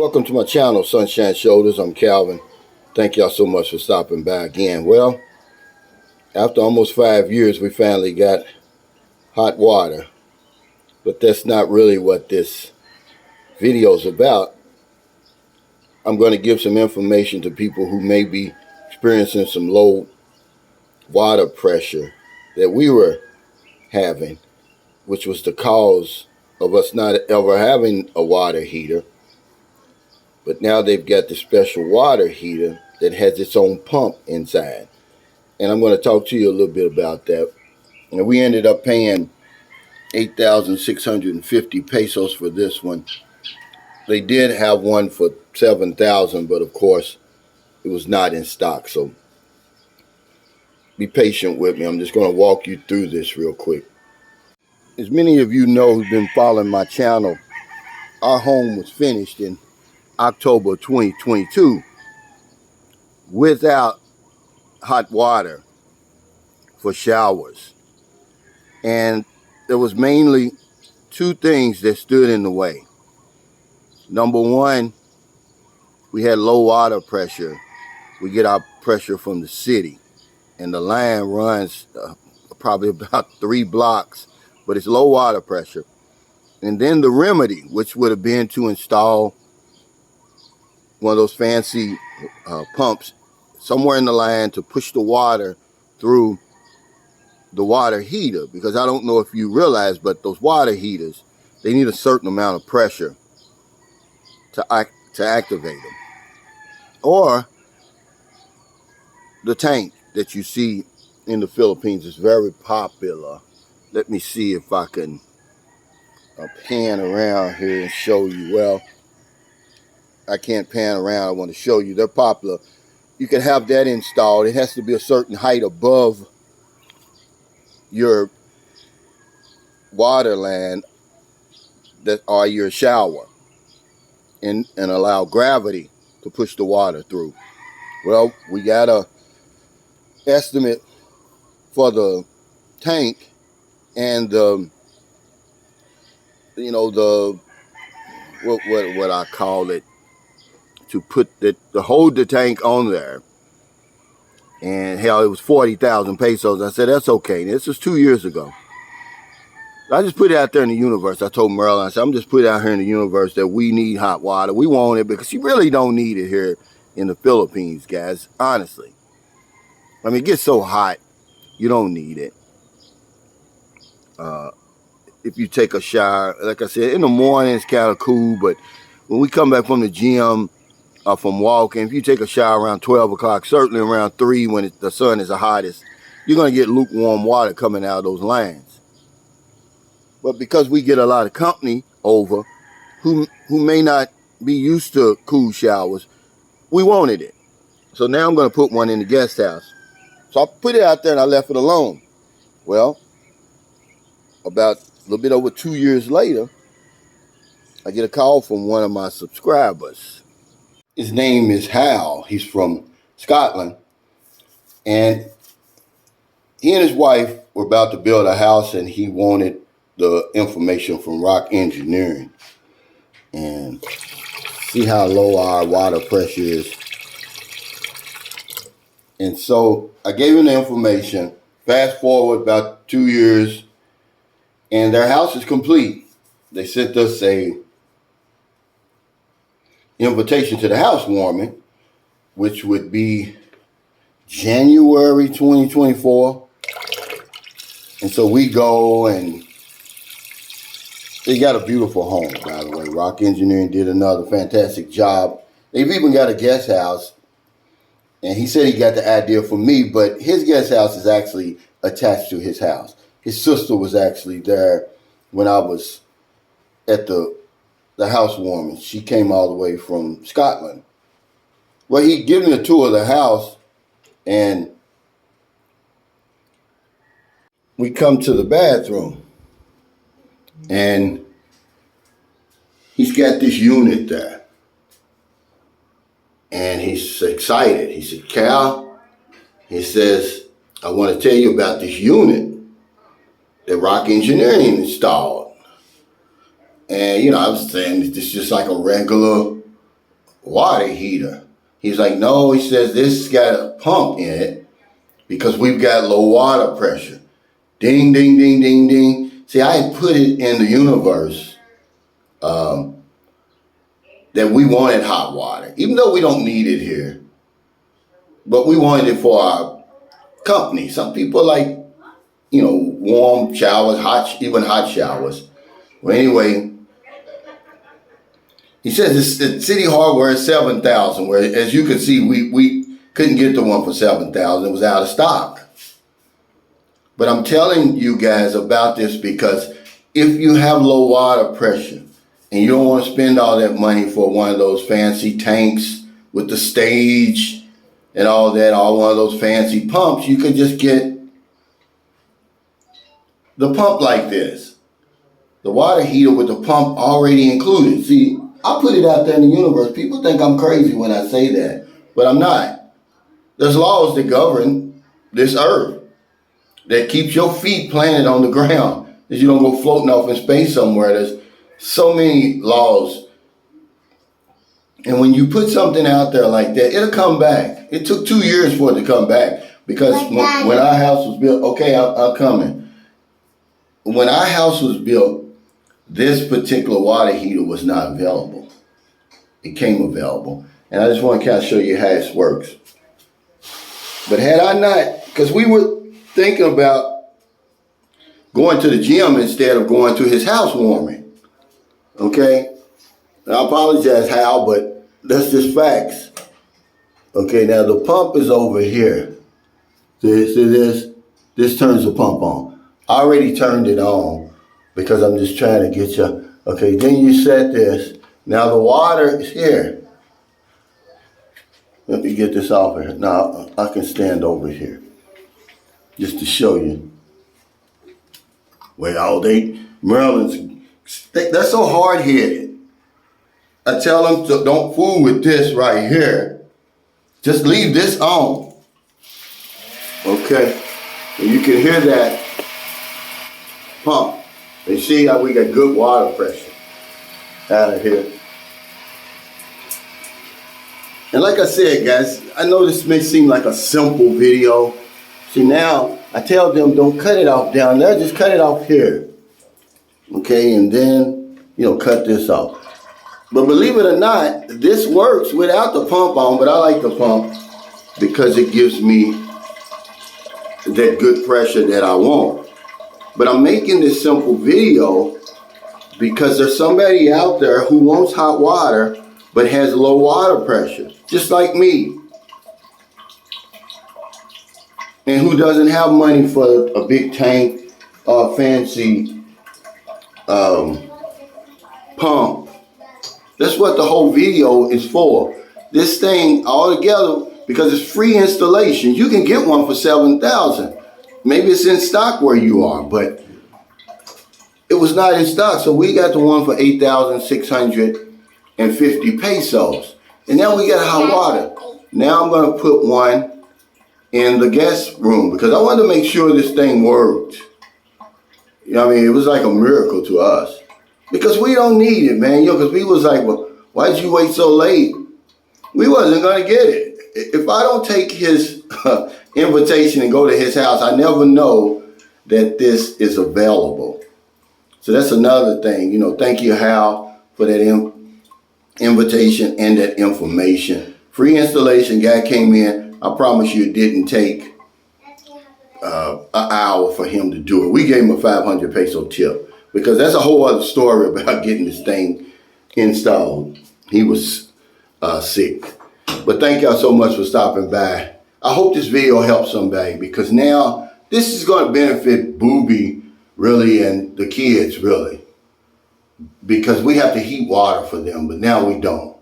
Welcome to my channel, Sunshine Shoulders. I'm Calvin. Thank y'all so much for stopping by again. Well, after almost 5 years, we finally got hot water. But that's not really what this video is about. I'm going to give some information to people who may be experiencing some low water pressure that we were having, which was the cause of us not ever having a water heater. But now they've got the special water heater that has its own pump inside. And I'm going to talk to you a little bit about that. And we ended up paying 8,650 pesos for this one. They did have one for 7,000, but of course it was not in stock. So be patient with me. I'm just going to walk you through this real quick. As many of you know who've been following my channel, our home was finished in October 2022 without hot water for showers. And there was mainly two things that stood in the way. Number one, we had low water pressure. We get our pressure from the city, and the line runs probably about 3 blocks, but it's low water pressure. And then the remedy, which would have been to install one of those fancy pumps somewhere in the line to push the water through the water heater, because I don't know if you realize, but those water heaters, they need a certain amount of pressure to activate them. Or the tank that you see in the Philippines is very popular. Let me see if I can pan around here and show you. Well, I can't pan around. I want to show you. They're popular. You can have that installed. It has to be a certain height above your water line that or your shower, and allow gravity to push the water through. Well, we got a estimate for the tank and what I call it, to put to hold the tank on there. And hell, it was 40,000 pesos. I said, that's okay. This was 2 years ago. I just put it out there in the universe. I told Marilyn, I said, I'm just putting it out here in the universe that we need hot water. We want it because you really don't need it here in the Philippines, guys. Honestly. I mean, it gets so hot, you don't need it. If you take a shower, like I said, in the morning it's kind of cool, but when we come back from the gym, from walking, if you take a shower around 12 o'clock, certainly around 3 when the sun is the hottest, you're going to get lukewarm water coming out of those lines. But because we get a lot of company over who may not be used to cool showers, we wanted it. So now I'm going to put one in the guest house. So I put it out there and I left it alone. Well, about a little bit over 2 years later, I get a call from one of my subscribers. His name is Hal. He's from Scotland. And he and his wife were about to build a house, and he wanted the information from Rock Engineering and see how low our water pressure is. And so I gave him the information. Fast forward about 2 years, and their house is complete. They sent us a invitation to the housewarming, which would be January 2024. And so we go, and they got a beautiful home, by the way. Rock Engineering did another fantastic job. They've even got a guest house. And he said he got the idea from me, but his guest house is actually attached to his house. His sister was actually there when I was at the housewarming. She came all the way from Scotland. Well, he gave me a tour of the house, and we come to the bathroom, and he's got this unit there. And he's excited. He said, Cal, he says, I want to tell you about this unit that Rock Engineering installed. And, I was saying, this is just like a regular water heater. He's like, no, he says this got a pump in it because we've got low water pressure. Ding, ding, ding, ding, ding. See, I had put it in the universe that we wanted hot water, even though we don't need it here. But we wanted it for our company. Some people like, warm showers, even hot showers. Well, anyway, he says the City Hardware is 7,000, where as you can see, we couldn't get the one for 7,000. It was out of stock. But I'm telling you guys about this because if you have low water pressure and you don't want to spend all that money for one of those fancy tanks with the stage and all that, all one of those fancy pumps, you could just get the pump like this. The water heater with the pump already included. See, I put it out there in the universe. People think I'm crazy when I say that, but I'm not. There's laws that govern this earth that keeps your feet planted on the ground, that you don't go floating off in space somewhere. There's so many laws. And when you put something out there like that, it'll come back. It took 2 years for it to come back because when our house was built, okay, I'm coming. When our house was built, this particular water heater was not available. It came available. And I just want to kind of show you how it works. But had I not, because we were thinking about going to the gym instead of going to his housewarming. Okay? And I apologize, Hal, but that's just facts. Okay, now the pump is over here. See this? This turns the pump on. I already turned it on because I'm just trying to get you. Okay, then you set this. Now the water is here. Let me get this off here. Now I can stand over here just to show you. Well, Maryland's, they're so hard-headed. I tell them to don't fool with this right here. Just leave this on. Okay, and you can hear that pump. And see how we got good water pressure out of here. And like I said, guys, I know this may seem like a simple video. See, now I tell them don't cut it off down there, just cut it off here. Okay, and then, cut this off. But believe it or not, this works without the pump on, but I like the pump because it gives me that good pressure that I want. But I'm making this simple video because there's somebody out there who wants hot water but has low water pressure, just like me. And who doesn't have money for a big tank or fancy pump. That's what the whole video is for. This thing all together, because it's free installation, you can get one for 7,000. Maybe it's in stock where you are, but it was not in stock. So we got the one for 8,650 pesos. And now we got hot water. Now I'm going to put one in the guest room because I wanted to make sure this thing worked. You know what I mean? It was like a miracle to us. Because we don't need it, man. Because we was like, well, why did you wait so late? We wasn't going to get it. If I don't take his invitation and go to his house, I never know that this is available. So that's another thing. Thank you, Hal, for that invitation and that information. Free installation. Guy came in. I promise you it didn't take an hour for him to do it. We gave him a 500 peso tip because that's a whole other story about getting this thing installed. He was sick. But thank y'all so much for stopping by. I hope this video helps somebody because now this is going to benefit Booby really and the kids really because we have to heat water for them, but now we don't.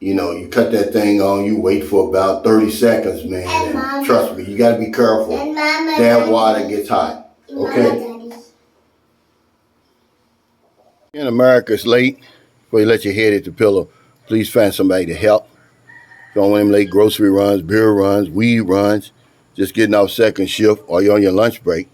You cut that thing on, you wait for about 30 seconds, man. And trust me, you got to be careful. That water gets hot. Okay? In America, it's late. Before you let your head hit the pillow, please find somebody to help. Don't want them late grocery runs, beer runs, weed runs, just getting off second shift, or you're on your lunch break.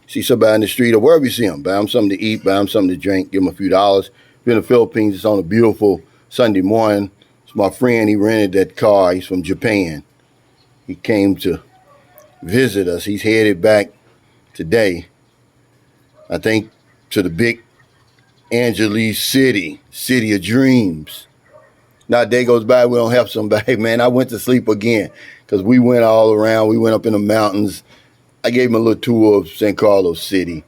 See somebody in the street or wherever you see them, buy them something to eat, buy them something to drink, give them a few dollars. If you're in the Philippines, it's on a beautiful Sunday morning. It's my friend. He rented that car. He's from Japan. He came to visit us. He's headed back today, I think, to the big Angeles city of dreams. Not a day goes by we don't help somebody, man. I went to sleep again because we went all around. We went up in the mountains. I gave him a little tour of San Carlos City.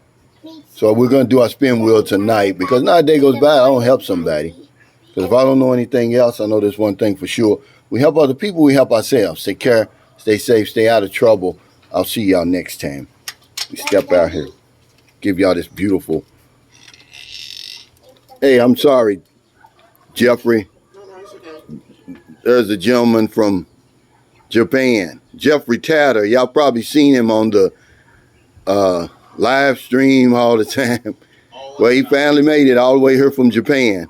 So we're going to do our spin wheel tonight because not a day goes by I don't help somebody. Because if I don't know anything else, I know there's one thing for sure. We help other people, we help ourselves. Take care, stay safe, stay out of trouble. I'll see y'all next time. We step out here. Give y'all this beautiful. Hey, I'm sorry, Jeffrey. There's a gentleman from Japan, Jeffrey Tatter. Y'all probably seen him on the live stream all the time. Well, he finally made it all the way here from Japan.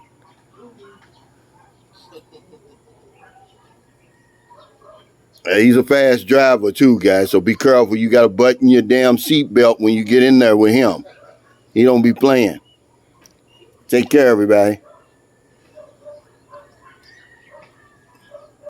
He's a fast driver too, guys, so be careful. You got to button your damn seatbelt when you get in there with him. He don't be playing. Take care, everybody.